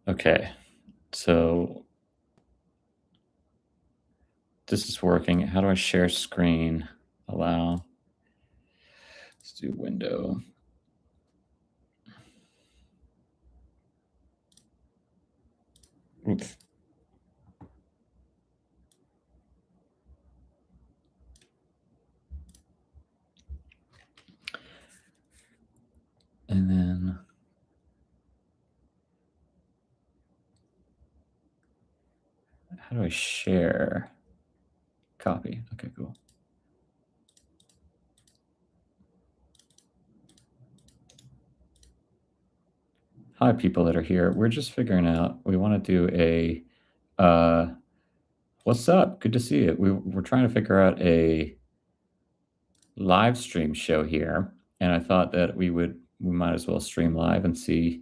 Okay, so this is working. How do I share screen? Allow. Let's do window. Oops. And then how do I share? Copy. Okay, cool. Hi, people that are here. We're just figuring out, we want to do a, what's up? Good to see you. We're trying to figure out a live stream show here. And I thought that we might as well stream live and see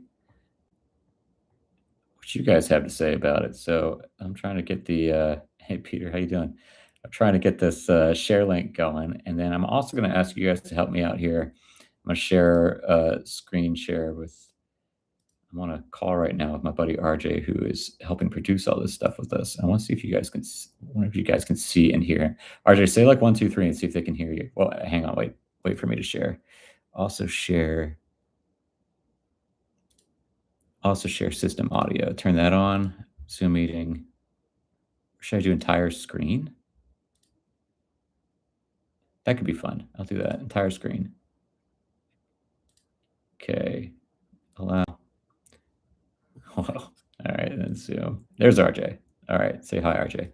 what you guys have to say about it. So I'm trying to get the, hey, Peter, how you doing? I'm trying to get this share link going. And then I'm also going to ask you guys to help me out here. I'm going to share screen share with, I'm on a call right now with my buddy RJ, who is helping produce all this stuff with us. I want to see if you guys can, one of you guys can see and hear. RJ, say like 1, 2, 3 and see if they can hear you. Well, hang on, wait for me to share. Also share system audio. Turn that on. Zoom meeting. Should I do entire screen? That could be fun. I'll do that. Entire screen. Okay. Allow. Whoa. All right. Then Zoom. There's RJ. All right. Say hi, RJ.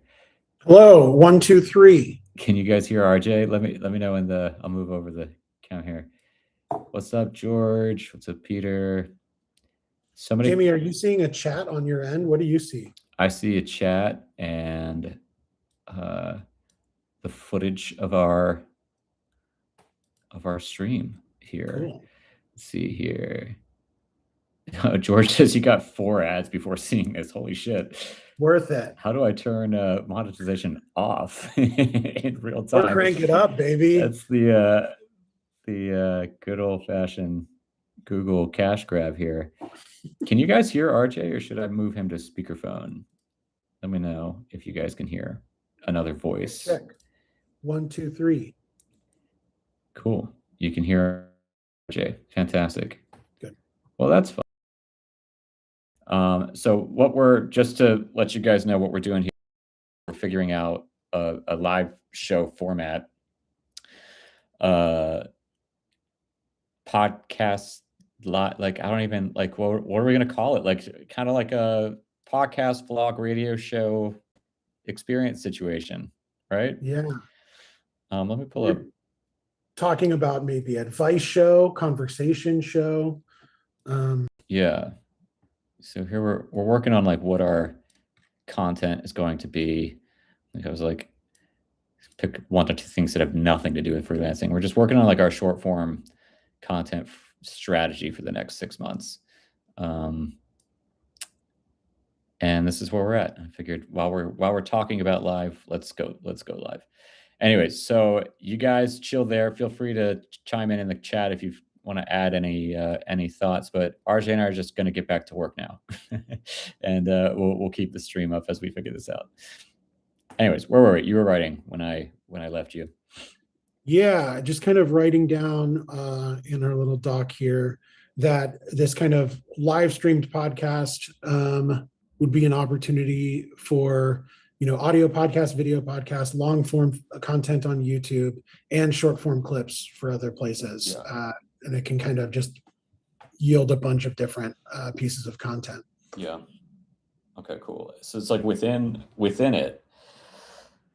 Hello. 1, 2, 3. Can you guys hear RJ? Let me know in the. I'll move over the count here. What's up, George? What's up, Peter? Somebody. Jamie, are you seeing a chat on your end? What do you see? I see a chat and the footage of our stream here. Cool. Let's see here. George says you got 4 ads before seeing this. Holy shit. Worth it. How do I turn monetization off in real time? Or crank it up, baby. That's the good old-fashioned Google cash grab here. Can you guys hear RJ, or should I move him to speakerphone? Let me know if you guys can hear another voice. Check. 1, 2, 3. Cool. You can hear RJ. Fantastic. Good. Well, that's fun. So what just to let you guys know what we're doing here, we're figuring out a live show format, podcast, like, I don't even, like, what are we going to call it? Like, kind of like a podcast, vlog, radio show experience situation, right? Yeah. Let me pull up. Talking about maybe advice show, conversation show. Yeah. So here we're working on like what our content is going to be. Like I was like, pick 1 or 2 things that have nothing to do with freelancing. We're just working on like our short form content strategy for the next 6 months. And this is where we're at. I figured while we're talking about live, let's go live. Anyways, so you guys chill there. Feel free to chime in the chat if you want to add any thoughts. But RJ and I are just going to get back to work now, and we'll keep the stream up as we figure this out. Anyways, where were we? You were writing when I left you. Yeah, just kind of writing down in our little doc here that this kind of live streamed podcast would be an opportunity for, audio podcast, video podcast, long form content on YouTube, and short form clips for other places. Yeah. And it can kind of just yield a bunch of different pieces of content. Yeah. Okay, cool. So it's like within it.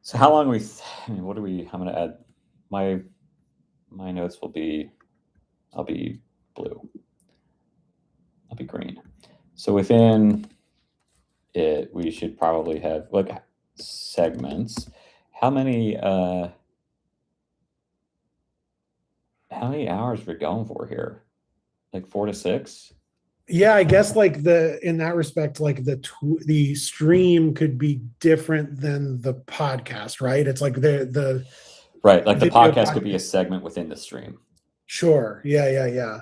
So how long I'm going to add, my notes will be, I'll be blue. I'll be green. So within it, we should probably have like segments. How many hours we're going for here? Like 4 to 6? Yeah, I guess like in that respect, like the stream could be different than the podcast, right? It's like the right, like the podcast could be a segment within the stream. Sure. Yeah.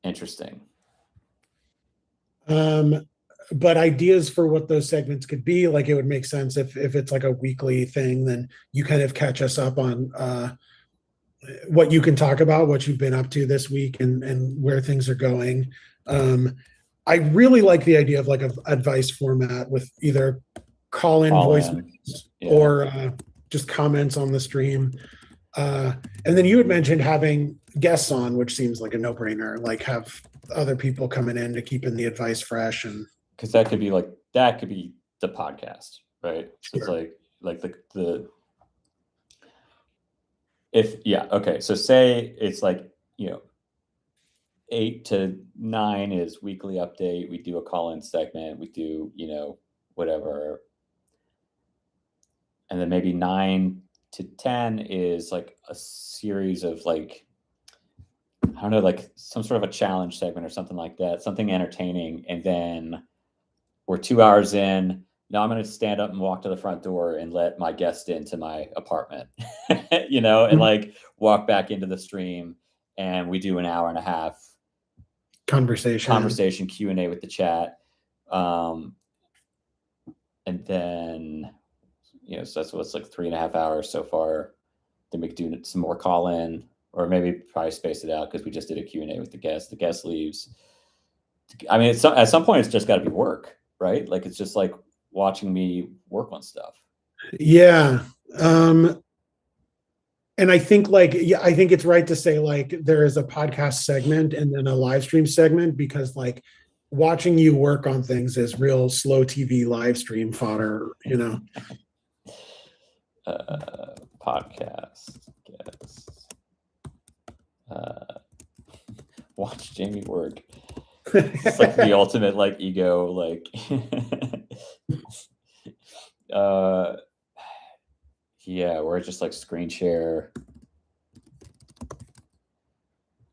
Interesting. But ideas for what those segments could be, like it would make sense if it's like a weekly thing, then you kind of catch us up on what you can talk about, what you've been up to this week, and where things are going. I really like the idea of like a advice format with either call-in Call voice in. Yeah. or just comments on the stream. And then you had mentioned having guests on, which seems like a no-brainer. Like have other people coming in to keeping the advice fresh, and because that could be the podcast, right? So Sure. it's like the if yeah, okay. So say it's like, 8 to 9 is weekly update. We do a call-in segment. We do, whatever. And then maybe 9 to 10 is like a series of like, I don't know, like some sort of a challenge segment or something like that, something entertaining. And then we're 2 hours in. Now I'm going to stand up and walk to the front door and let my guest into my apartment, and like walk back into the stream. And we do an hour and a half conversation Q&A with the chat. And then, so that's what's like 3.5 hours so far. Then we could do some more call in, or maybe probably space it out because we just did a Q&A with the guest. The guest leaves. I mean, at some point, it's just got to be work, right? Like, it's just like watching me work on stuff. Yeah. And I think I think it's right to say like there is a podcast segment and then a live stream segment, because like watching you work on things is real slow TV live stream fodder, Podcast guests. Watch Jamie work. It's like the ultimate like ego, like yeah, or just like screen share.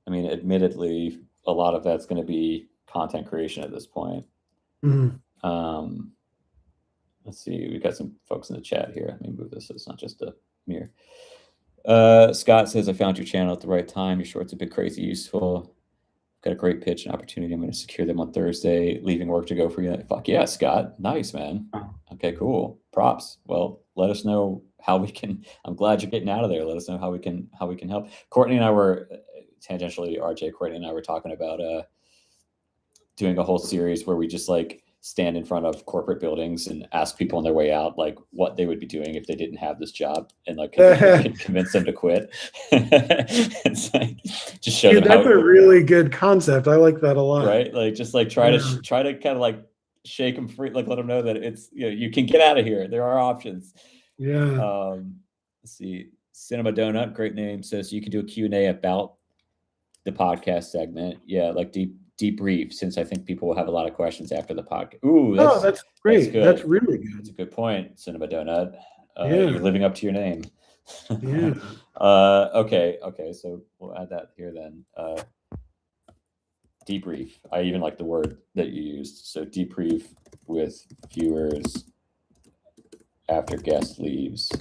I mean, admittedly, a lot of that's going to be content creation at this point. Let's see, we got some folks in the chat here. Let me move this so it's not just a mirror. Scott says, I found your channel at the right time. Your shorts have been crazy useful. Got a great pitch and opportunity. I'm going to secure them on Thursday, leaving work to go for you. Fuck yeah, Scott. Nice, man. Okay, cool. Props. Well, let us know how we can. I'm glad you're getting out of there. Let us know how we can help. Courtney and I were tangentially, Courtney and I were talking about doing a whole series where we just like stand in front of corporate buildings and ask people on their way out like what they would be doing if they didn't have this job, and like convince them to quit. It's like just show them that's a really good concept. I like that a lot. Right? Like just like try to kind of like shake them free, like let them know that it's you can get out of here. There are options. Yeah. Let's see. Cinema Donut, great name, says you can do a Q&A about the podcast segment. Yeah, like debrief, since I think people will have a lot of questions after the podcast. Ooh, that's great. That's really good. That's a good point, Cinema Donut. You're living up to your name. Yeah. Okay. So we'll add that here then. Debrief. I even like the word that you used. So debrief with viewers after guest leaves.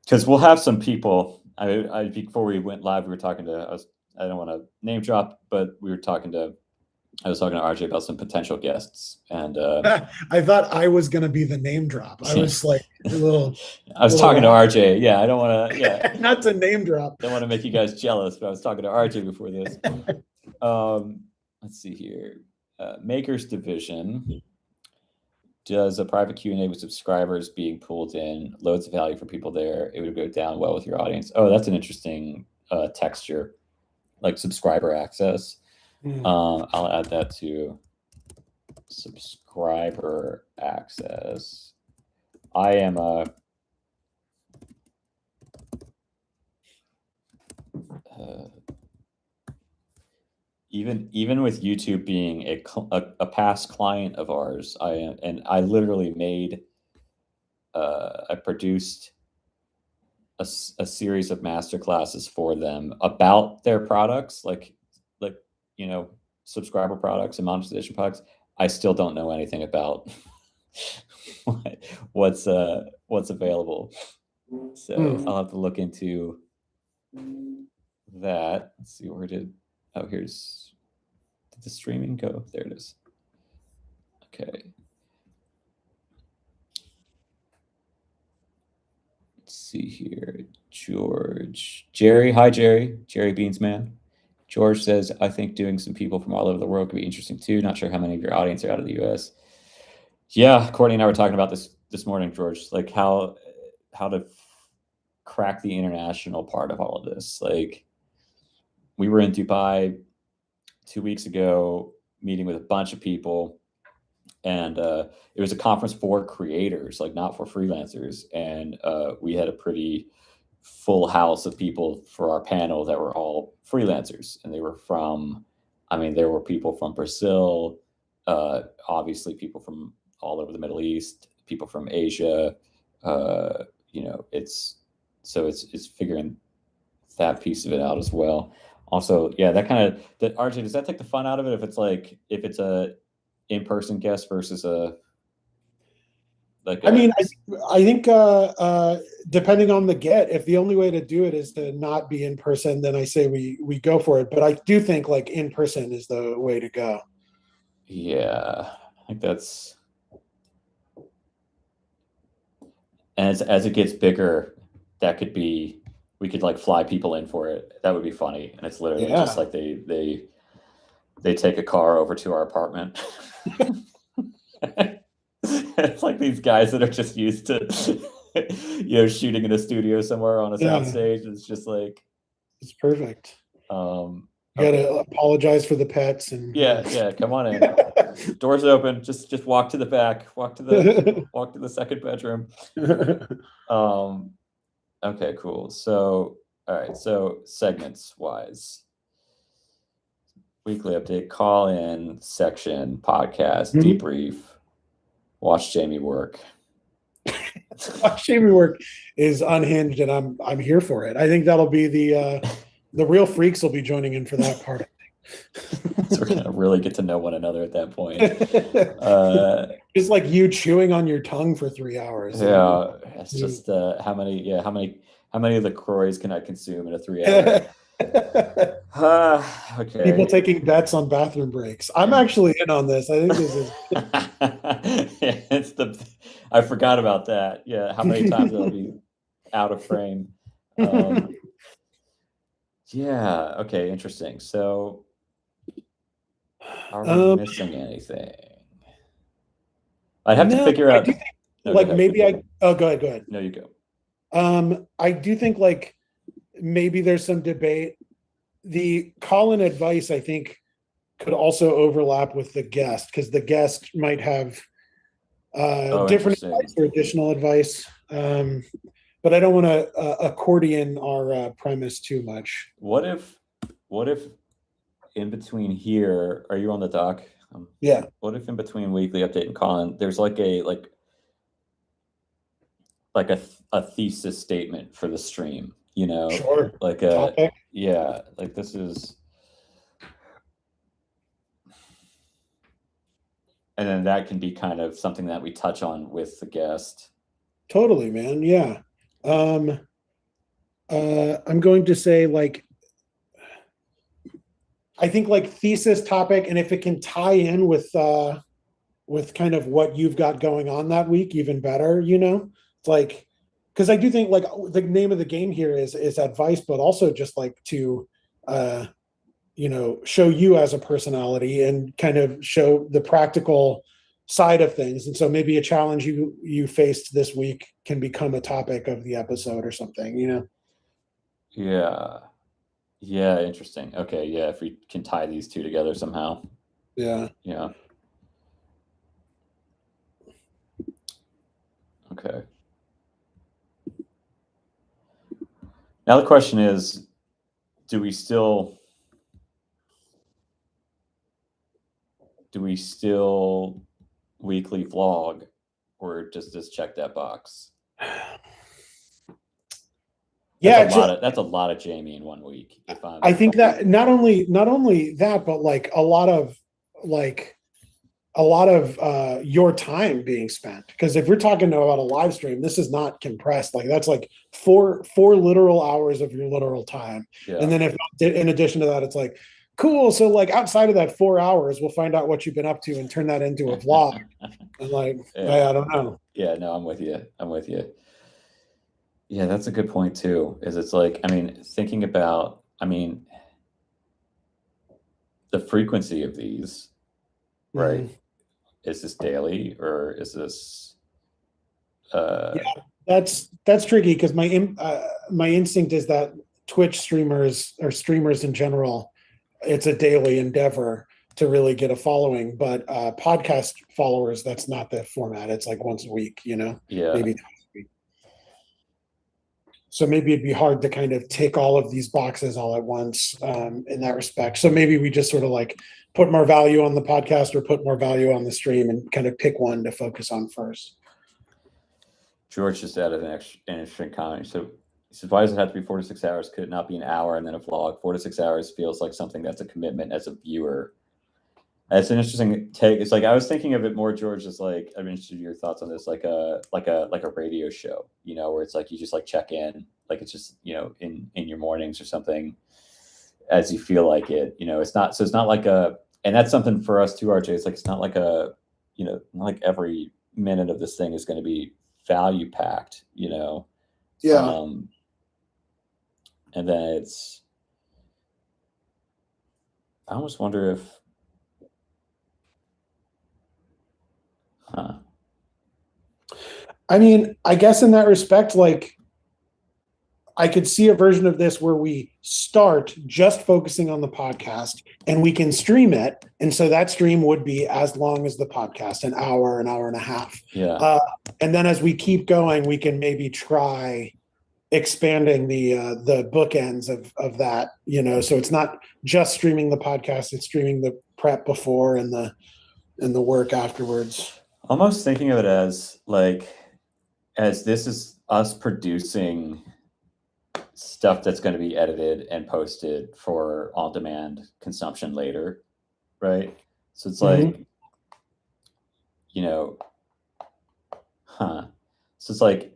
Because we'll have some people. I before we went live, we were talking to. I don't want to name drop, but I was talking to RJ about some potential guests, and I thought I was going to be the name drop. I was like a little. I was talking to RJ. Yeah, I don't want to. Yeah, not to name drop. Don't want to make you guys jealous, but I was talking to RJ before this. Let's see here. Makers Division does a private Q&A with subscribers being pulled in. Loads of value for people there. It would go down well with your audience. Oh, that's an interesting texture, like subscriber access. I'll add that to subscriber access. I am even with YouTube being a past client of ours, I literally made I produced a series of masterclasses for them about their products, like subscriber products and monetization products. I still don't know anything about what's available. So I'll have to look into that. Let's see, where did, oh, here's the streaming go? There it is. Okay. Let's see here. Jerry. Hi, Jerry. Jerry Beansman. George says, I think doing some people from all over the world could be interesting too. Not sure how many of your audience are out of the US. Yeah, Courtney and I were talking about this morning, George, like how to crack the international part of all of this. Like, we were in Dubai 2 weeks ago, meeting with a bunch of people, and it was a conference for creators, like not for freelancers. And we had a pretty full house of people for our panel that were all freelancers, and they were from, I mean, there were people from Brazil, obviously people from all over the Middle East, people from Asia. You know, it's figuring that piece of it out as well. Also, yeah, that kind of, that RJ, does that take the fun out of it if it's a in-person guest versus a like? I mean, I think depending on the get, if the only way to do it is to not be in person, then I say we go for it. But I do think like in person is the way to go. Yeah, I think that's, as it gets bigger, that could be, we could like fly people in for it. That would be funny. And it's literally just like they take a car over to our apartment. It's like these guys that are just used to, you know, shooting in a studio somewhere on a soundstage. It's just like, it's perfect. You gotta apologize for the pets and yeah, come on in. Doors open. Just walk to the back. Walk to the second bedroom. Okay, cool. So, all right. So segments wise, weekly update, call in section, podcast, debrief, watch Jamie work. Watch Jamie work is unhinged, and I'm here for it. I think that'll be the real freaks will be joining in for that part. So we're gonna really get to know one another at that point. It's like you chewing on your tongue for 3 hours. Yeah, it's just how many of the LaCroix can I consume in a 3 hour? Okay. People taking bets on bathroom breaks. I'm actually in on this. I think this is. I forgot about that. Yeah, how many times I'll be out of frame. Yeah. Okay. Interesting. So, are we missing anything? I'd have to figure out. Go ahead. Go ahead. No, you go. I do think like maybe there's some debate. The call-in advice, I think, could also overlap with the guest, because the guest might have different advice or additional advice. But I don't want to accordion our premise too much. What if in between here, are you on the doc? Yeah. What if in between weekly update and call-in, there's like a thesis statement for the stream, you know? Sure. Like a topic. Yeah, like this is, and then that can be kind of something that we touch on with the guest. Totally, man. Yeah. I'm going to say like, I think like thesis topic, and if it can tie in with kind of what you've got going on that week, even better, you know? It's like, because I do think like the name of the game here is advice, but also just like to, you know, show you as a personality and kind of show the practical side of things. And so maybe a challenge you faced this week can become a topic of the episode or something, you know? Yeah. Interesting. Okay. Yeah. If we can tie these two together somehow. Yeah. Okay. Now the question is, do we still weekly vlog, or does this check that box? That's a lot of Jamie in 1 week. I think that not only that, but like a lot of your time being spent. Because if we're talking about a live stream, this is not compressed. Like that's like four literal hours of your literal time. Yeah. And then if in addition to that, it's like cool. So like outside of that 4 hours, we'll find out what you've been up to and turn that into a vlog. And like, Yeah. I don't know. Yeah, no, I'm with you. I'm with you. Yeah, that's a good point too. Is it's like, I mean, thinking about, I mean, the frequency of these, right? Mhm. Is this daily or is this Yeah, that's tricky because my instinct is that Twitch streamers or streamers in general, it's a daily endeavor to really get a following. But podcast followers, that's not the format. It's like once a week, yeah. maybe twice a week. So maybe it'd be hard to kind of tick all of these boxes all at once in that respect. So maybe we just sort of like put more value on the podcast or put more value on the stream and kind of pick one to focus on first. George just added an interesting comment. So he says, why does it have to be 4 to 6 hours? Could it not be an hour and then a vlog? 4 to 6 hours feels like something that's a commitment as a viewer. That's an interesting take. It's like I was thinking of it more, George, as like I'm interested in your thoughts on this, like a radio show, where it's like you just like check in, like it's just in your mornings or something, as you feel like it. It's not like and that's something for us too, RJ. It's like it's not like not like every minute of this thing is going to be value packed, Yeah. And then I almost wonder if. Huh. I mean, I guess in that respect, like I could see a version of this where we start just focusing on the podcast and we can stream it. And so that stream would be as long as the podcast, an hour and a half. Yeah. And then as we keep going, we can maybe try expanding the bookends of that, so it's not just streaming the podcast, it's streaming the prep before and the work afterwards. Almost thinking of it as this is us producing stuff that's going to be edited and posted for on-demand consumption later, right? So it's like, So it's like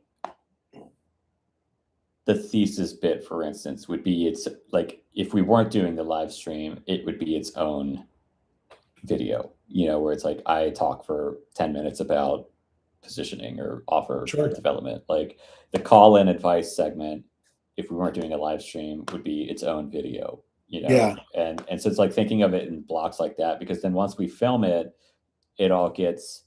the thesis bit, for instance, would be it's like if we weren't doing the live stream, it would be its own video, where it's like I talk for 10 minutes about positioning or offer development. Like the call-in advice segment, if we weren't doing a live stream, would be its own video, Yeah. And so it's like thinking of it in blocks like that, because then once we film it, it all gets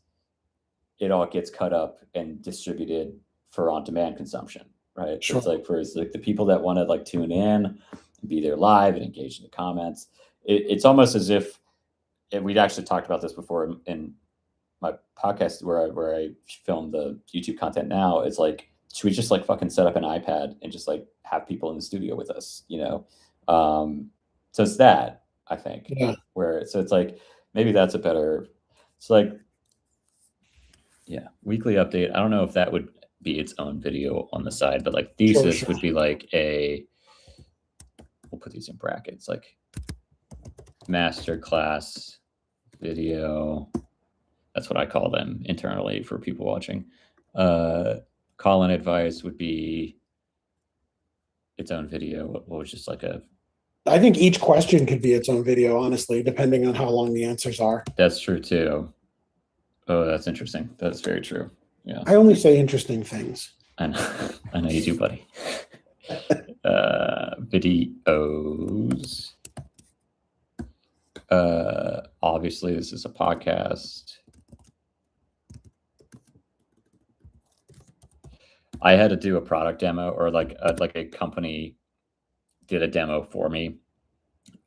cut up and distributed for on-demand consumption, right? So it's like for like the people that want to like tune in and be there live and engage in the comments, it's almost as if, and we'd actually talked about this before in my podcast where I film the YouTube content now. It's like, should we just like fucking set up an iPad and just like have people in the studio with us, So it's that, I think, so it's like, maybe that's a better, it's like, weekly update. I don't know if that would be its own video on the side, but like thesis would be like we'll put these in brackets, like masterclass video. That's what I call them internally for people watching. Call-in advice would be its own video. What was just like I think each question could be its own video, honestly, depending on how long the answers are. That's true too. Oh, that's interesting. That's very true. Yeah. I only say interesting things. I know you do, buddy. Videos. Obviously, this is a podcast. I had to do a product demo, or like a company did a demo for me.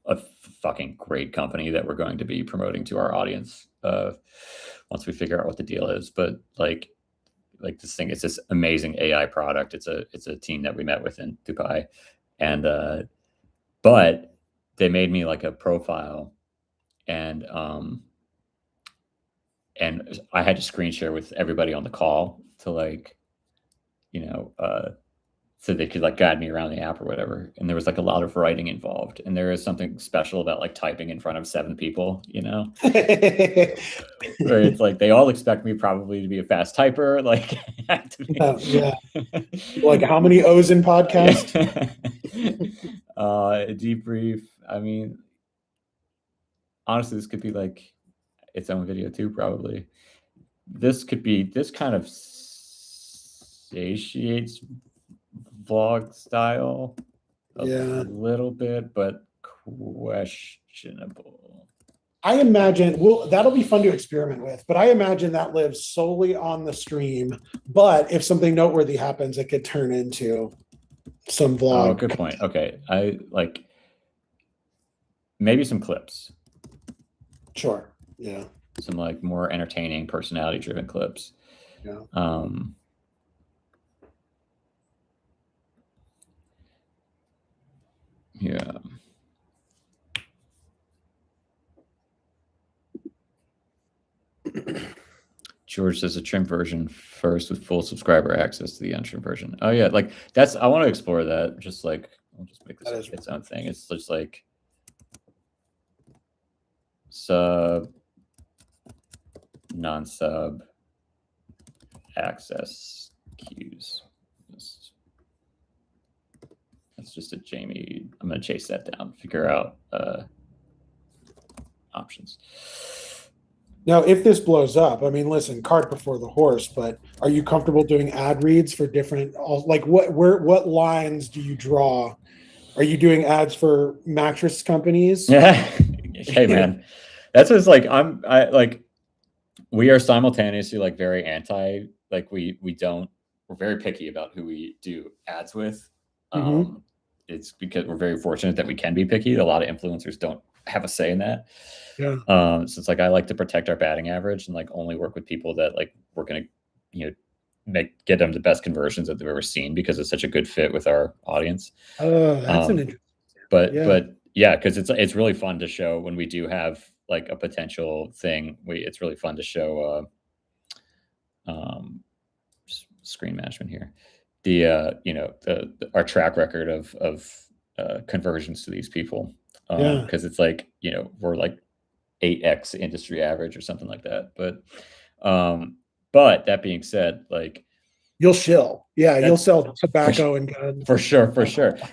A fucking great company that we're going to be promoting to our audience once we figure out what the deal is. But like this thing, it's this amazing AI product. It's a team that we met with in Dubai, and but they made me like a profile, and I had to screen share with everybody on the call to like, so they could like guide me around the app or whatever. And there was like a lot of writing involved, and there is something special about like typing in front of 7 people, where it's like they all expect me probably to be a fast typer, like like how many O's in podcast? Debrief. I mean, honestly, this could be like its own video too, probably. This kind of satiates vlog style a Yeah. little bit, but questionable. I imagine, well, that'll be fun to experiment with, but I imagine that lives solely on the stream. But if something noteworthy happens, it could turn into some vlog. Oh, good point. Okay. I like maybe some clips. Sure. Yeah. Some like more entertaining, personality driven clips. Yeah. Yeah. George says a trim version first with full subscriber access to the untrimmed version. Oh yeah, like that's I want to explore that. Just like I'll just make this its own thing. It's just like sub, non-sub, access queues. That's just a Jamie. I'm gonna chase that down, figure out options. Now, if this blows up, I mean, listen, cart before the horse, but are you comfortable doing ad reads for different, like what lines do you draw? Are you doing ads for mattress companies? Yeah. Hey man, that's what's like, we are simultaneously like very anti, like we're very picky about who we do ads with. It's because we're very fortunate that we can be picky. A lot of influencers don't have a say in that. Yeah. So it's like I like to protect our batting average and like only work with people that like we're gonna, get them the best conversions that they've ever seen because it's such a good fit with our audience. Oh, that's an interesting. But yeah, because it's really fun to show when we do have like a potential thing. It's really fun to show screen management here. Our track record of conversions to these people. Because it's like, we're like 8x industry average or something like that. But that being said, like you'll shill. Yeah, you'll sell tobacco and guns. For sure.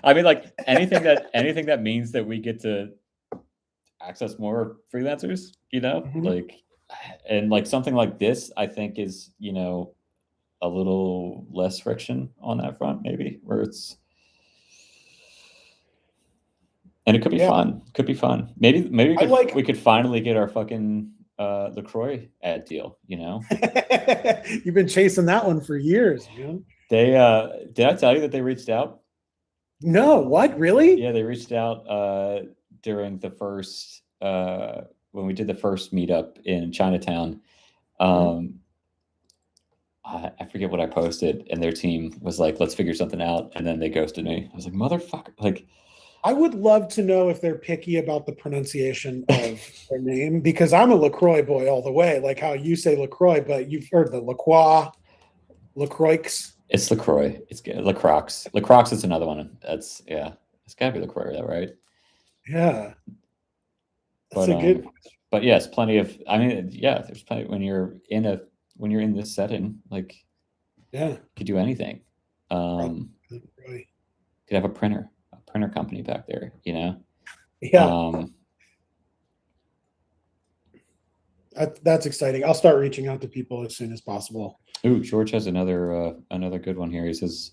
I mean, like anything that means that we get to access more freelancers, like, and like something like this, I think is, a little less friction on that front, maybe where it's, and it could be fun. Could be fun. Maybe we could finally get our fucking LaCroix ad deal, You've been chasing that one for years, man. They did I tell you that they reached out? No, what? Really? Yeah, they reached out during the first when we did the first meetup in Chinatown. I forget what I posted, and their team was like, "Let's figure something out," and then they ghosted me. I was like, "Motherfucker!" Like, I would love to know if they're picky about the pronunciation of their name, because I'm a LaCroix boy all the way, like how you say LaCroix, but you've heard the LaCroix, LaCroix. It's LaCroix. It's LaCroix. LaCroix is another one. It's gotta be LaCroix, right? Yeah. That's a good question. But yes, plenty of, I mean, yeah, there's plenty when you're in this setting, like, yeah, you could do anything. Right. Could have a printer company back there, Yeah. That's exciting. I'll start reaching out to people as soon as possible. Ooh, George has another good one here. He says,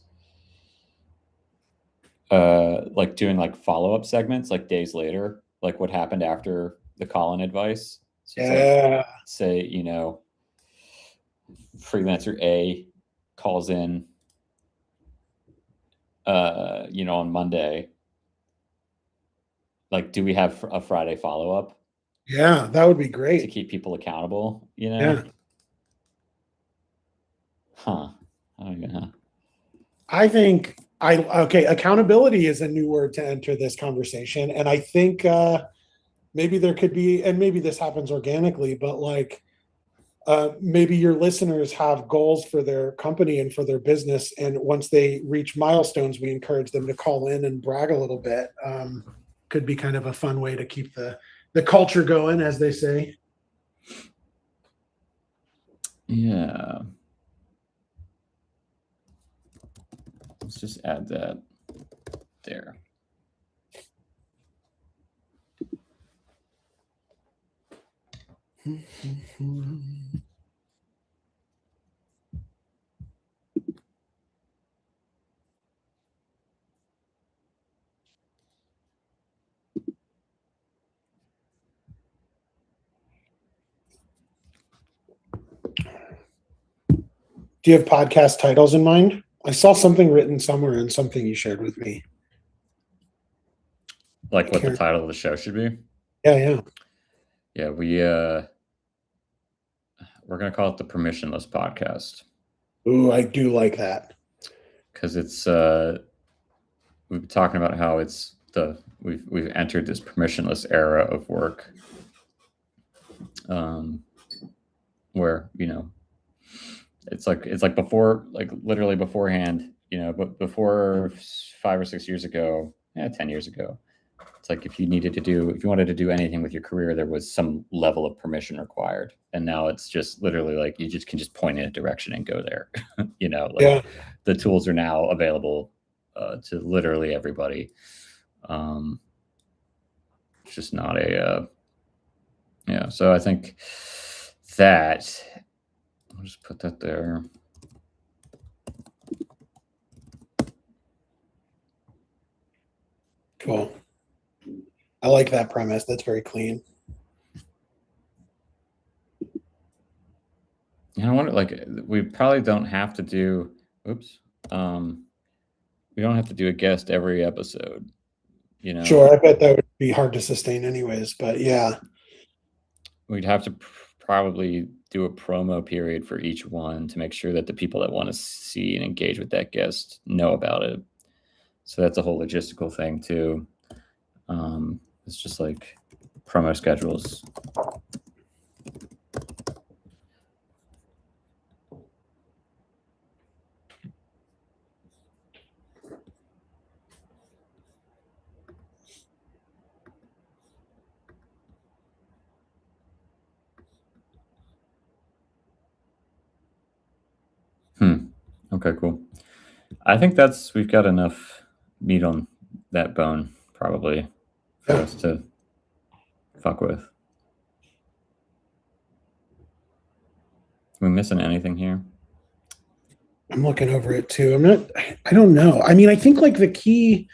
like doing like follow-up segments, like days later, like what happened after the call-in advice. So yeah. Like, say, freelancer A calls in, on Monday. Like, do we have a Friday follow-up? Yeah, that would be great to keep people accountable. Yeah. Huh. I don't even know. I think accountability is a new word to enter this conversation, and I think maybe there could be, and maybe this happens organically, but like maybe your listeners have goals for their company and for their business, and once they reach milestones, we encourage them to call in and brag a little bit. Could be kind of a fun way to keep the culture going, as they say. Yeah. Let's just add that there. Do you have podcast titles in mind? I saw something written somewhere in something you shared with me. Like what the title of the show should be? Yeah. Yeah, we're gonna call it the Permissionless Podcast. Ooh, I do like that. Because it's we've been talking about how it's we've entered this permissionless era of work. Where, it's like before, like literally beforehand, but before 5 or 6 years ago, 10 years ago, it's like if you wanted to do anything with your career, there was some level of permission required. And now it's just literally like you just can just point in a direction and go there. The tools are now available to literally everybody. It's just not so I think that I'll just put that there. Cool. I like that premise. That's very clean. I wonder, we probably don't have to do, we don't have to do a guest every episode, Sure, I bet that would be hard to sustain anyways, but yeah. We'd have to probably do a promo period for each one to make sure that the people that want to see and engage with that guest know about it. So that's a whole logistical thing too. It's just like promo schedules. Okay, cool. I think we've got enough meat on that bone, probably, for us to fuck with. Are we missing anything here? I'm looking over it too. I don't know. I mean, I think like the key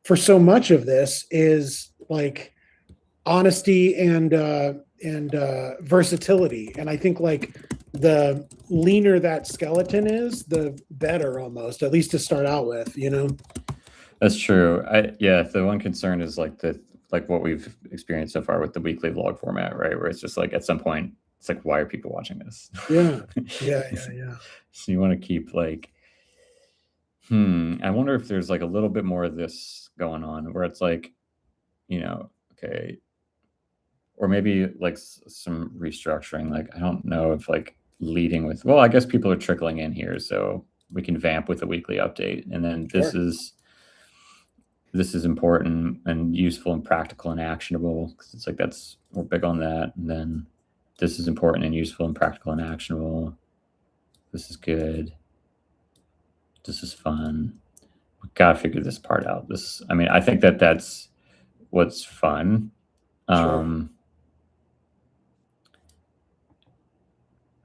for so much of this is like honesty and versatility. And I think like the leaner that skeleton is, the better almost, at least to start out with, That's true. The one concern is like what we've experienced so far with the weekly vlog format, right? Where it's just like at some point, it's like, why are people watching this? Yeah. So you want to keep like, I wonder if there's like a little bit more of this going on where it's like, okay, or maybe like some restructuring. Like, I don't know if like leading with, well, I guess people are trickling in here, so we can vamp with a weekly update. And then this is important and useful and practical and actionable, because it's like we're big on that. And then this is important and useful and practical and actionable. This is good. This is fun. We gotta figure this part out. I think that's what's fun. Sure.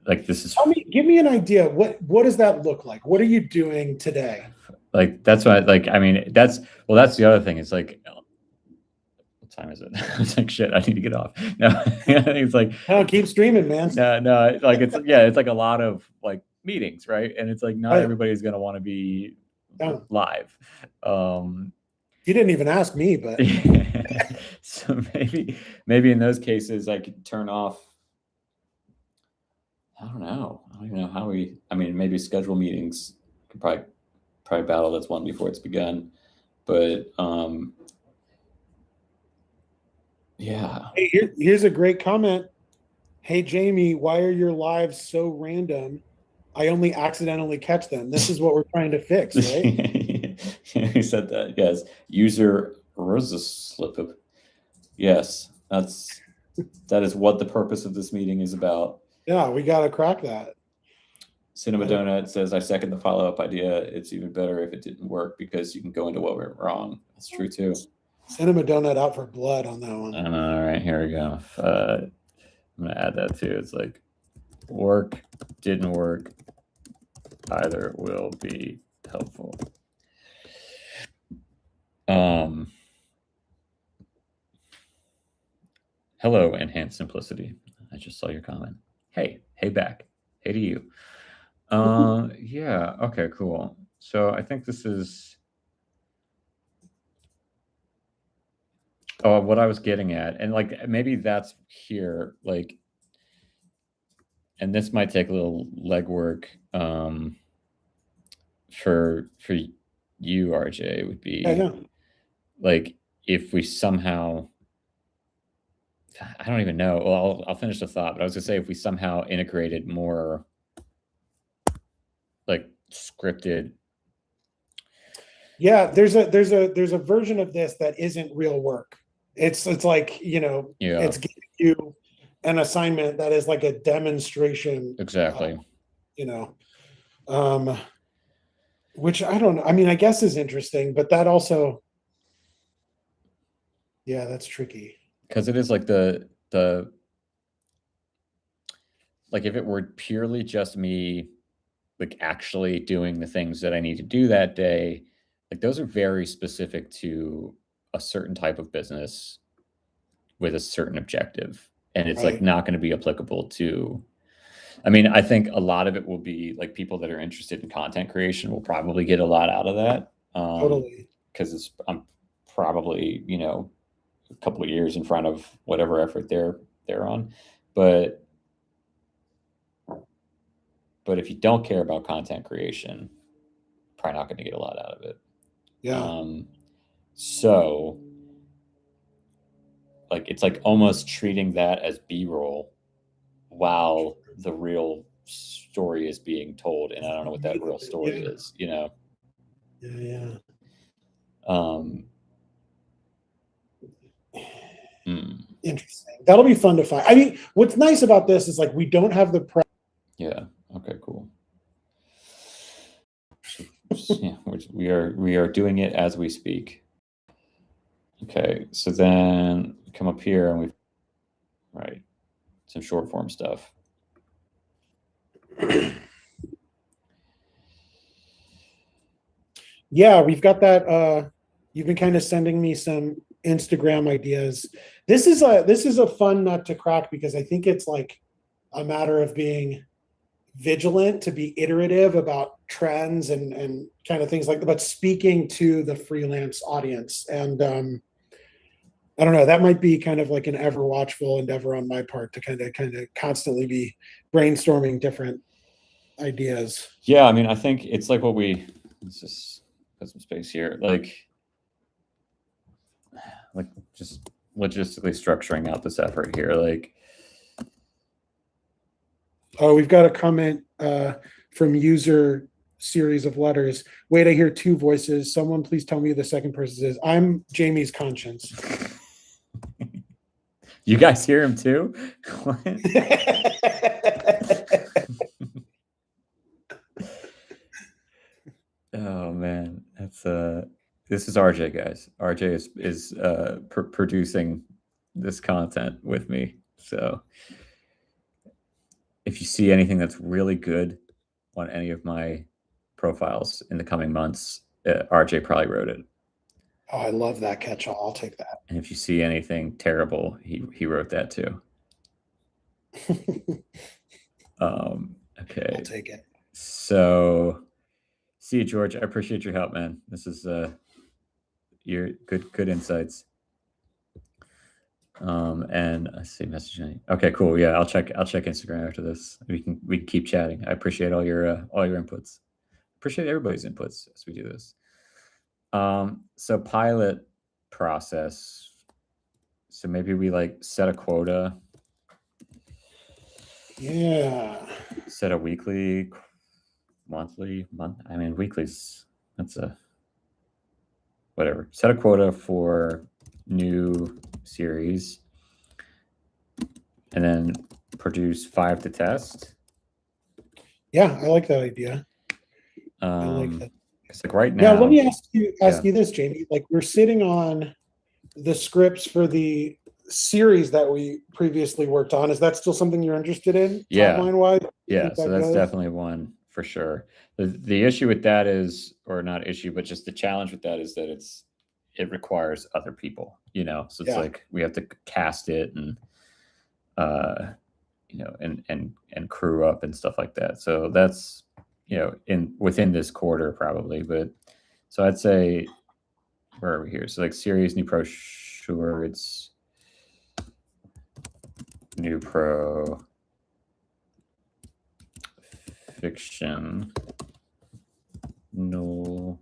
Like this is. Give me an idea. What does that look like? What are you doing today? Like that's what that's the other thing. It's like, what time is it? It's like, shit, I need to get off. No, I think it's like, no, keep streaming, man. No, like it's like a lot of like meetings, right? And it's like not everybody's gonna want to be live. You didn't even ask me, but so maybe in those cases I could turn off. I don't even know how maybe schedule meetings. Could probably battle this one before it's begun, but yeah. Hey, here's a great comment. Hey Jamie, why are your lives so random? I only accidentally catch them. This is what we're trying to fix, right? He said that. Yes, user slip. Yes, that is what the purpose of this meeting is about. Yeah, we got to crack that. Cinema Donut says, I second the follow-up idea. It's even better if it didn't work because you can go into what went wrong. That's true too. Cinema Donut out for blood on that one. All right, here we go. I'm gonna add that too. It's like work, didn't work, either will be helpful. Hello, enhanced simplicity. I just saw your comment. Hey back. Hey to you. Yeah, okay, cool. So I think this is what I was getting at. And like maybe that's here, like, and this might take a little legwork for you, RJ, would be Yeah. like if we somehow, I don't even know. Well, I'll finish the thought, but I was gonna say if we somehow integrated more like scripted. Yeah, there's a version of this that isn't real work. It's like, Yeah, it's giving you an assignment that is like a demonstration, exactly. Which I don't know. I mean, I guess is interesting, but that also, yeah, that's tricky. Because it is like like if it were purely just me like actually doing the things that I need to do that day, like those are very specific to a certain type of business with a certain objective. And it's like Right. not going to be applicable to, I mean, I think a lot of it will be like people that are interested in content creation will probably get a lot out of that. Totally. Because I'm probably, a couple of years in front of whatever effort they're on. But if you don't care about content creation, probably not going to get a lot out of it. Yeah. So like it's like almost treating that as B-roll while the real story is being told, and I don't know what that real story is, Yeah. Interesting. That'll be fun to find. I mean, what's nice about this is like we don't have the Yeah. Okay, cool. Yeah, we are doing it as we speak. Okay, so then come up here and right, some short form stuff. Yeah, we've got that. You've been kind of sending me some Instagram ideas. This is a fun nut to crack because I think it's like a matter of being vigilant, to be iterative about trends and kind of things like that, but speaking to the freelance audience. And I don't know, that might be kind of like an ever watchful endeavor on my part to kind of constantly be brainstorming different ideas. Yeah, I mean, I think it's like let's just put some space here, like just logistically structuring out this effort here, like. Oh, we've got a comment from user series of letters. Wait, I hear two voices. Someone please tell me who the second person is. I'm Jamie's conscience. You guys hear him too? Oh man, that's this is RJ, guys. RJ is producing this content with me. So if you see anything that's really good on any of my profiles in the coming months, RJ probably wrote it. Oh, I love that catch-all. I'll take that. And if you see anything terrible, he wrote that too. Okay. I'll take it. So, see you, George. I appreciate your help, man. This is your good insights. And I see messaging. Okay, cool. Yeah, I'll check Instagram after this. We can keep chatting. I appreciate all your inputs. Appreciate everybody's inputs as we do this. So pilot process. So maybe we like set a quota. Yeah. Set a weekly, monthly, month. I mean, weekly's that's a whatever. Set a quota for new series, and then produce 5 to test. Yeah, I like that idea. I like that. It's like right now. Now, let me ask you this, Jamie. Like we're sitting on the scripts for the series that we previously worked on. Is that still something you're interested in, Yeah. timeline wise? Yeah, so that's definitely one for sure. The issue with that is, or not issue, but just the challenge with that is that it requires other people, So it's like we have to cast it and and crew up and stuff like that. So that's within this quarter probably, but so I'd say where are we here? So like series new pro, sure, it's new pro fiction, no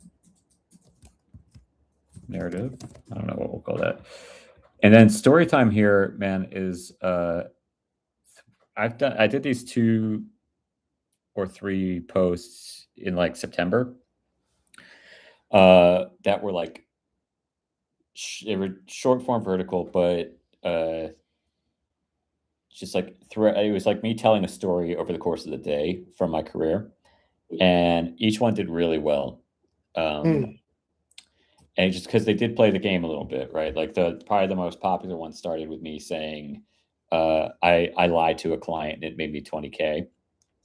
narrative. I don't know what we'll call that. And then story time here, man, is I did these 2 or 3 posts in like September that were like they were short form vertical, but just like it was like me telling a story over the course of the day from my career, and each one did really well. And just because they did play the game a little bit, right? Like probably the most popular one started with me saying, I lied to a client and it made me 20K.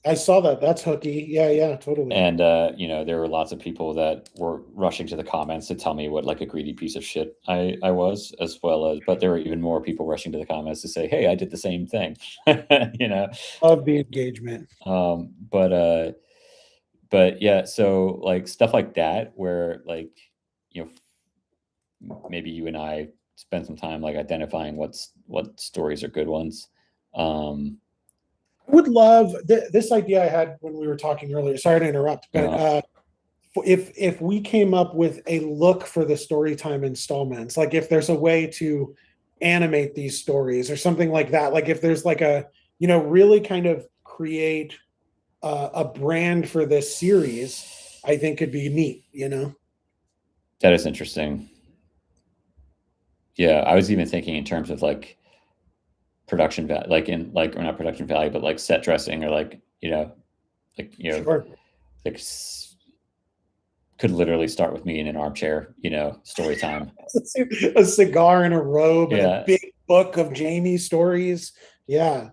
I saw that. That's hooky. Yeah, totally. And there were lots of people that were rushing to the comments to tell me what like a greedy piece of shit I was, as well as, but there were even more people rushing to the comments to say, hey, I did the same thing. Of the engagement. But yeah, so like stuff like that where like maybe you and I spend some time like identifying what stories are good ones. I would love this idea I had when we were talking earlier. Sorry to interrupt, but if we came up with a look for the story time installments, like if there's a way to animate these stories or something like that, like if there's like a really kind of create a brand for this series, I think could be neat. That is interesting. Yeah, I was even thinking in terms of like production value, or not production value, but like set dressing, or like Sure. like could literally start with me in an armchair, story time. A cigar and a robe and Yeah. a big book of Jamie stories. Yeah.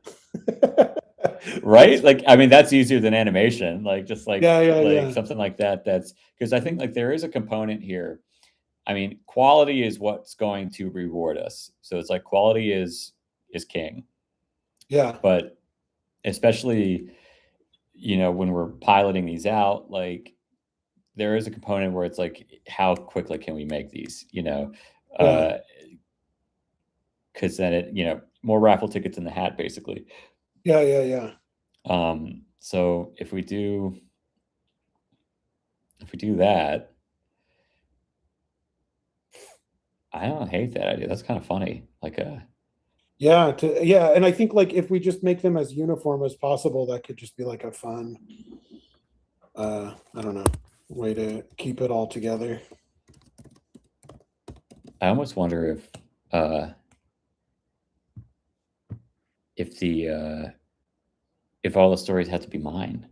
Right? Like, I mean, that's easier than animation. Like, just like, Yeah. something like that. That's because I think like there is a component here. I mean, quality is what's going to reward us. So it's like quality is king. Yeah. But especially, when we're piloting these out, like there is a component where it's like, how quickly can we make these, because then it, more raffle tickets in the hat, basically. Yeah. So if we do that, I don't hate that idea. That's kind of funny. Like and I think like if we just make them as uniform as possible, that could just be like a fun I don't know, way to keep it all together. I almost wonder if all the stories had to be mine.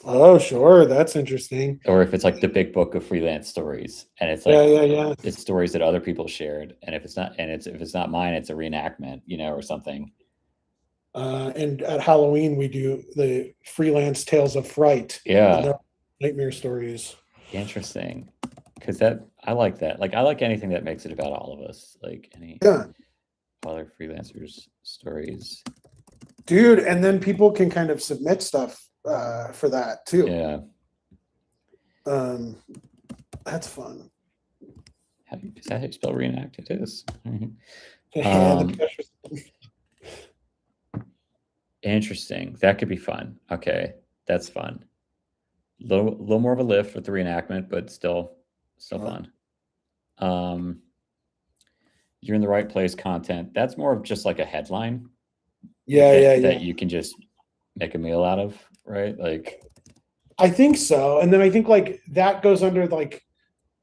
Oh, sure. That's interesting. Or if it's like the big book of freelance stories, and it's like, yeah. It's stories that other people shared. And if it's not mine, it's a reenactment, or something. And at Halloween, we do the freelance tales of fright. Yeah. Nightmare stories. Interesting. Because I like that. Like, I like anything that makes it about all of us. Like any other freelancers' stories. Dude, and then people can kind of submit stuff for that too. Yeah. That's fun. Is that how you spell reenact? It is. Interesting. That could be fun. Okay, that's fun. Little more of a lift with the reenactment, but still fun. You're in the right place content. That's more of just like a headline. That you can just make a meal out of, right? Like, I think so. And then I think like that goes under like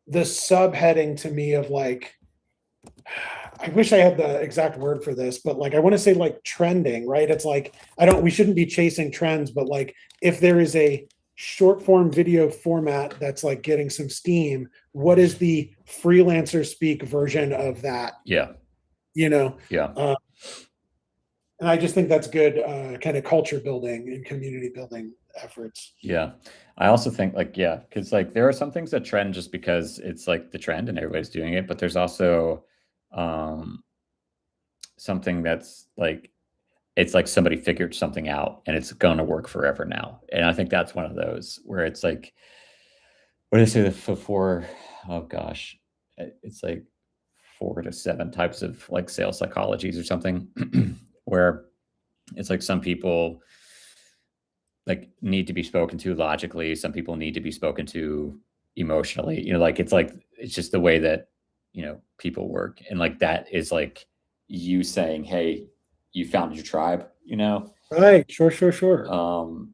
the subheading to me of like, I wish I had the exact word for this, but like I want to say like trending, right? It's like we shouldn't be chasing trends, but like if there is a short form video format that's like getting some steam, what is the freelancer speak version of that? Yeah. you know. Yeah. Uh, and I just think that's good, kind of culture building and community building efforts. Yeah. I also think like, yeah, because like there are some things that trend just because it's like the trend and everybody's doing it, but there's also um something that's like it's like somebody figured something out and it's gonna work forever now. And I think that's one of those where it's like, what did I say before? Oh gosh. It's like 4 to 7 types of like sales psychologies or something, where it's like some people like need to be spoken to logically, some people need to be spoken to emotionally, like it's just the way that people work, and like that is like you saying, hey, you found your tribe. Right. Sure, sure, sure. um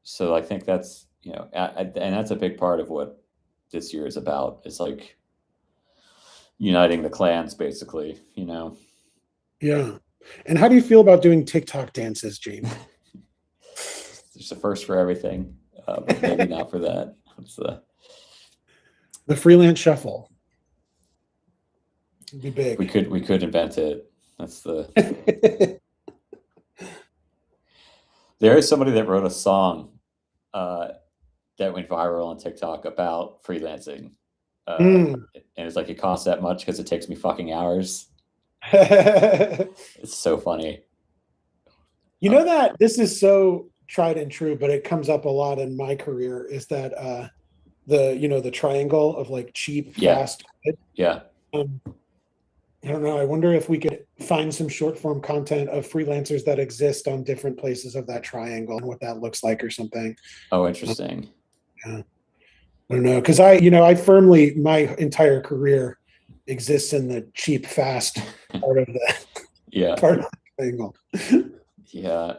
so I think that's and that's a big part of what this year is about. It's like uniting the clans basically. Yeah. And how do you feel about doing TikTok dances, Jamie? There's a first for everything, but maybe not for that. It's The freelance shuffle would be we big. could invent it. That's the There is somebody that wrote a song uh, that went viral on TikTok about freelancing. Mm. And it's like, it costs that much because it takes me fucking hours. It's so funny. You know that this is so tried and true, but it comes up a lot in my career is that the triangle of like cheap, Yeah. fast, good. Yeah. Um, I don't know. I wonder if we could find some short form content of freelancers that exist on different places of that triangle and what that looks like or something. Oh, interesting. Yeah. I don't know. Cause I firmly, my entire career exists in the cheap, fast part of the Yeah. part of the triangle. Yeah.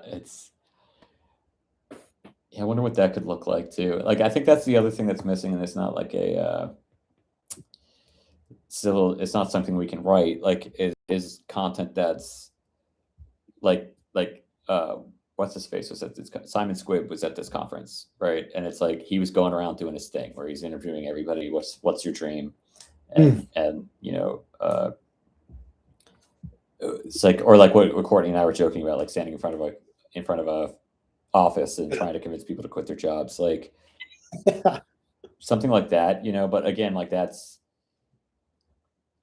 I wonder what that could look like too. Like, I think that's the other thing that's missing, and it's not like it's not something we can write. Like, is content that's like what's his face was at this Simon Squibb was at this conference, right? And it's like he was going around doing his thing where he's interviewing everybody. What's your dream? And it's like, or like what Courtney and I were joking about, like standing in front of a office and trying to convince people to quit their jobs, like something like that. But again, like that's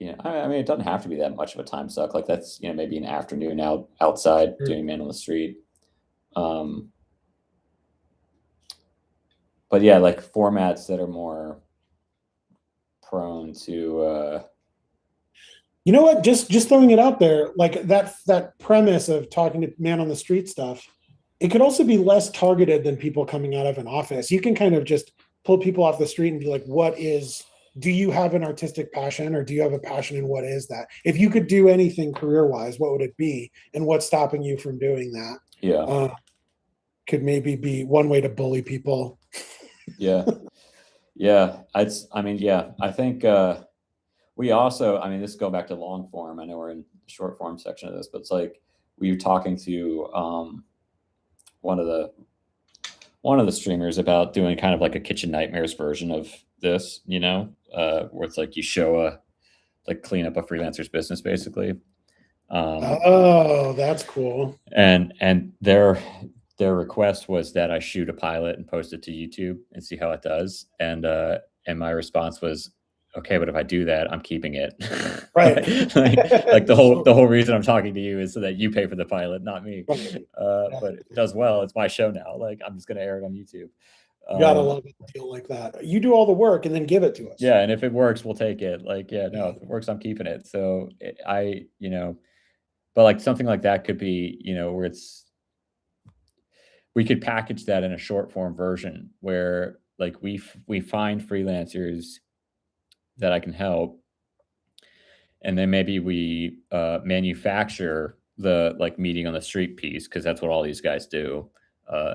I mean, it doesn't have to be that much of a time suck. Like that's maybe an afternoon outside doing man on the street. But yeah, like formats that are more prone to You know what? Just throwing it out there, like that premise of talking to man on the street stuff, it could also be less targeted than people coming out of an office. You can kind of just pull people off the street and be like, do you have an artistic passion, or do you have a passion, and what is that? If you could do anything career-wise, what would it be? And what's stopping you from doing that? yeah. Could maybe be one way to bully people. Yeah. Yeah. I think we also, this is going back to long form. I know we're in the short form section of this, but it's like we were talking to one of the streamers about doing kind of like a Kitchen Nightmares version of this, where it's like you show clean up a freelancer's business basically. Oh, that's cool. And their request was that I shoot a pilot and post it to YouTube and see how it does. And my response was, okay, but if I do that, I'm keeping it. Right. like the whole reason I'm talking to you is so that you pay for the pilot, not me. Right. But it does well. It's my show now. Like, I'm just going to air it on YouTube. You gotta love a deal like that. You do all the work and then give it to us. Yeah. And if it works, we'll take it. Like, yeah, no, if it works, I'm keeping it. So but like something like that could be, where we could package that in a short form version where like we find freelancers that I can help, and then maybe we manufacture the like meeting on the street piece, because that's what all these guys do.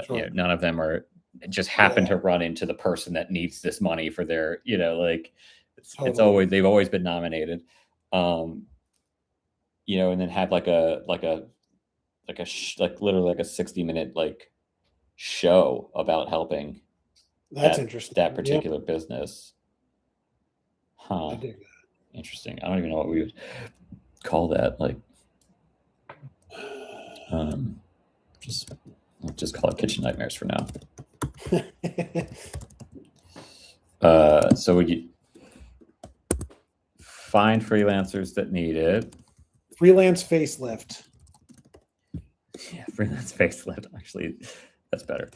Sure. None of them are just happen to run into the person that needs this money for their like it's always, they've always been nominated. And then have like literally like a 60-minute like show about helping that's interesting. that particular business. I dig that. interesting. I don't even know what we would call that. Like, just call it kitchen nightmares for now. So we find freelancers that need it. Freelance facelift. Yeah, freelance facelift. Actually, that's better.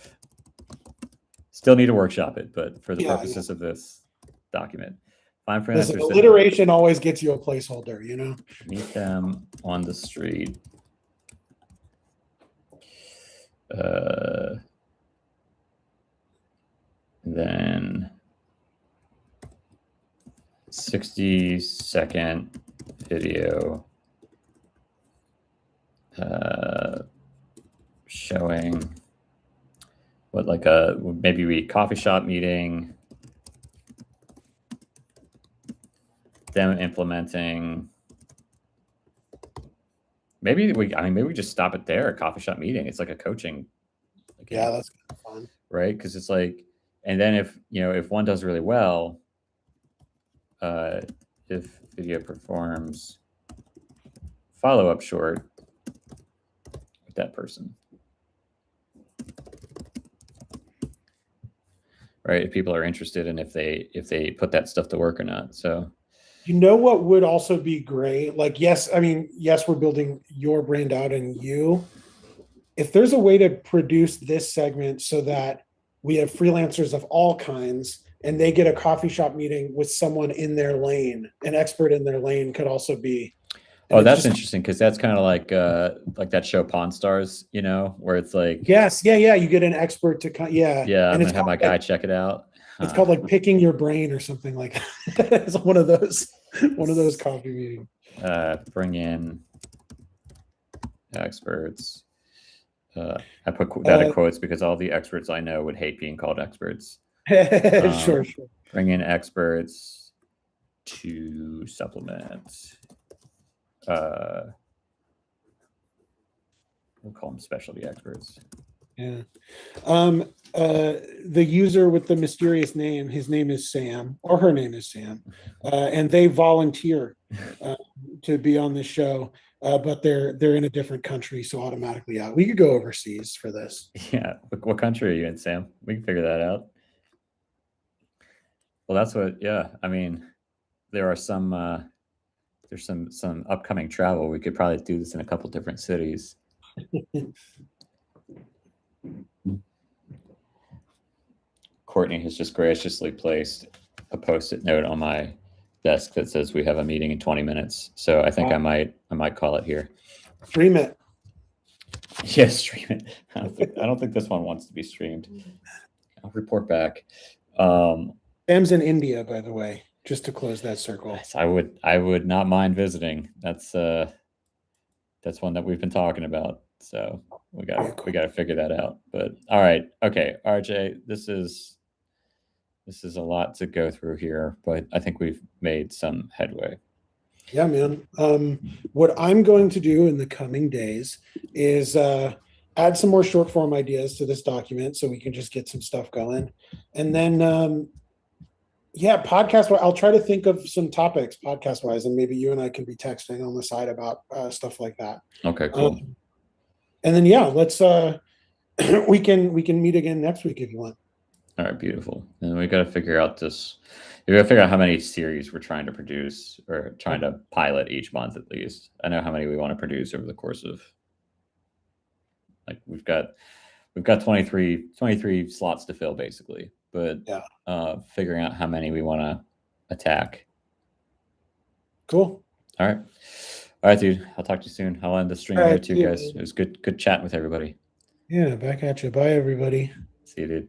Still need to workshop it, but for the purposes of this document, find freelancers. Listen, alliteration always gets you a placeholder, you know. Meet them on the street. Then 60-second video showing what, like maybe coffee shop meeting, them implementing. Maybe we just stop it there. A coffee shop meeting. It's like a coaching. Yeah, that's kind of fun, right? Because it's like, and then if one does really well, if video performs follow-up short with that person, right? If people are interested in if they put that stuff to work or not. So, you know what would also be great? Like, yes, we're building your brand out and you. If there's a way to produce this segment so that we have freelancers of all kinds and they get a coffee shop meeting with someone in their lane, an expert in their lane could also be. Oh, that's interesting, because that's kind of like that show Pawn Stars, where it's like, yes, yeah, you get an expert to yeah, and I'm gonna have my guy check it out. It's called like picking your brain or something like that. It's one of those coffee meetings. Bring in experts. I put that in quotes because all the experts I know would hate being called experts. Sure. Bring in experts to supplement. We'll call them specialty experts. Yeah. The user with the mysterious name, his name is Sam, or her name is Sam, and they volunteer to be on this show, but they're in a different country, so automatically out. We could go overseas for this. Yeah. What country are you in, Sam? We can figure that out. Well, that's what. Yeah. I mean, there are some. There's some upcoming travel. We could probably do this in a couple different cities. Courtney has just graciously placed a Post-it note on my desk that says we have a meeting in 20 minutes. So I think I might call it here. Stream it. Yes, stream it. I don't think this one wants to be streamed. I'll report back. Sam's in India, by the way, just to close that circle. Yes, I would not mind visiting. That's one that we've been talking about. So we got to figure that out. But all right, okay, RJ, this is a lot to go through here, but I think we've made some headway. Yeah, man. What I'm going to do in the coming days is add some more short form ideas to this document so we can just get some stuff going. And then, podcast, I'll try to think of some topics podcast wise, and maybe you and I can be texting on the side about stuff like that. Okay, cool. And then, let's, we can meet again next week if you want. All right, beautiful. And we got to figure out this. We got to figure out how many series we're trying to produce or trying to pilot each month at least. I know how many we want to produce over the course of. Like we've got 23 slots to fill basically, but figuring out how many we want to attack. Cool. All right, dude. I'll talk to you soon. I'll end the stream here too, guys. It was good chatting with everybody. Yeah, back at you. Bye, everybody. See you, dude.